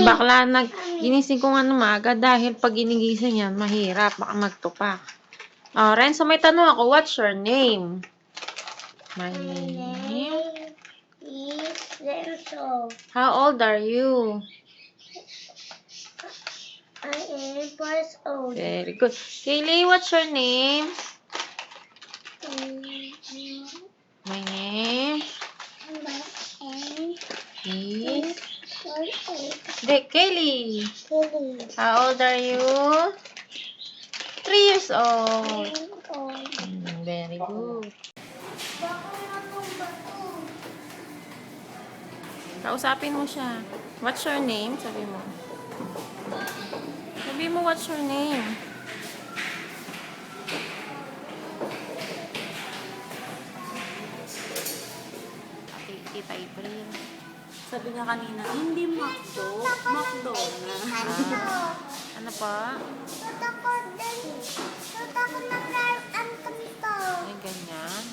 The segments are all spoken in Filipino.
Bakla, ginising ko nga ng maaga dahil pag ginigising yan, mahirap. Baka magtupak. Oh, Renzo, may tanong ako. What's your name? My name is Renzo. How old are you? I am 4 years old. Very good. Kaylee, what's your name? My name is... Kaylee. How old are you? 3 years old. Very good. Kausapin mo siya. What's your name? Sabi mo. Sabi mo, what's your name? Tita April. Sabi niya kanina, hindi Macdo, McDonald's. Ano pa? Ay, ganyan.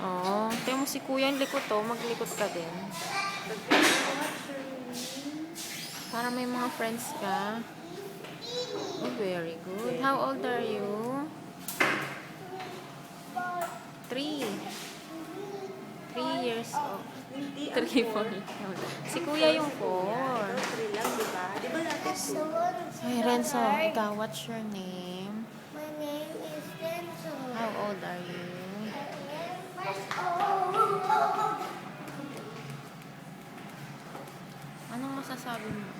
Oo. Tingnan mo si kuya yung likot to. Maglikot ka din. Para may mga friends ka. Oh, very good. How old are you? 3 years old. 3, 4 years old. Si kuya yung 4. 3 lang, diba? Diba dati? Ay, Renzo, ikaw, what's your name? My name is Renzo. How old are you? Anong masasabi mo?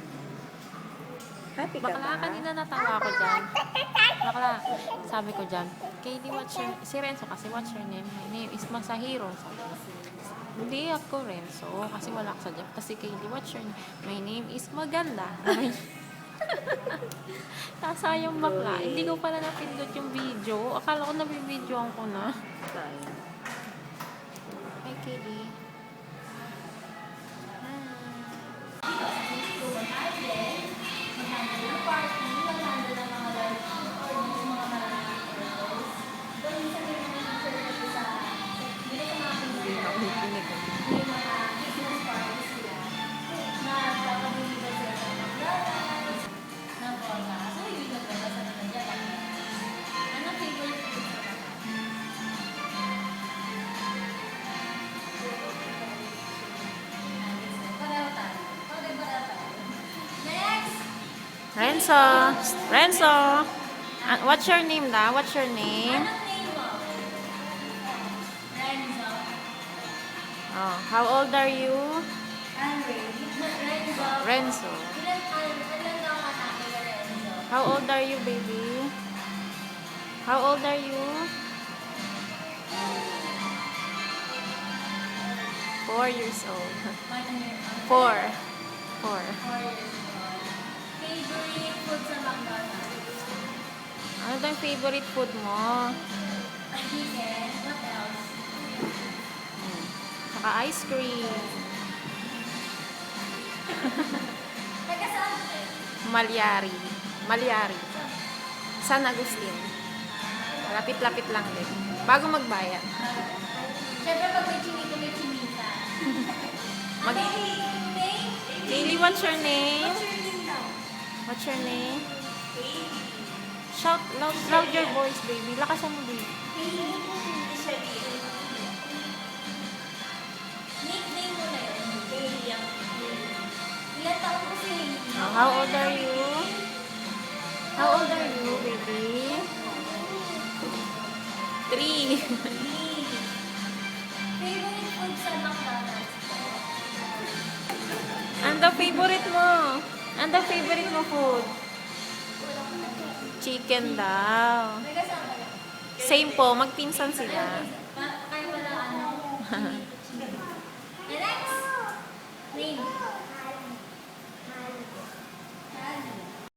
Happy ka Bakla, ba? kanina natawa ko dyan. Bakla, sabi ko dyan, Kaylee, what's your... Si Renzo kasi, what's your name? My name is Masahiro. Sabi ko, hindi ako Renzo, kasi wala ka sa job. Kasi Kaylee, what's your name? My name is Maganda. Sayang bakla. Hindi ko pala napindot yung video. Akala ko nabibidyoan ko na. Hi, Kaylee. Renzo, what's your name da? What's your name? Oh, how old are you? Renzo. How old are you, baby? How old are you? 4 years old. 4. Favorite food sa McDonald's? Ano daw yung favorite food mo? Chicken. What else? Saka ice cream. Taga saan ka? Malyari. San Agustin. Lapit-lapit lang din. Bago magbayan. Siyempre pag may chinito, may chinita. Kaylee, what's your name? What's your name now? What's your name? Baby. Shout loud your voice, baby. Lakasan mo, baby. Nickname mo na yun. Baby ang ilan taon ko si Hailey? How old are you? How old are you, baby? 3. Favorite food sa McDonald's? Ano favorite mo? Ano favorite mo food? Chicken daw. Taga saan ka? Same po, magpinsan sila. Kayo pala ano? Next! Name.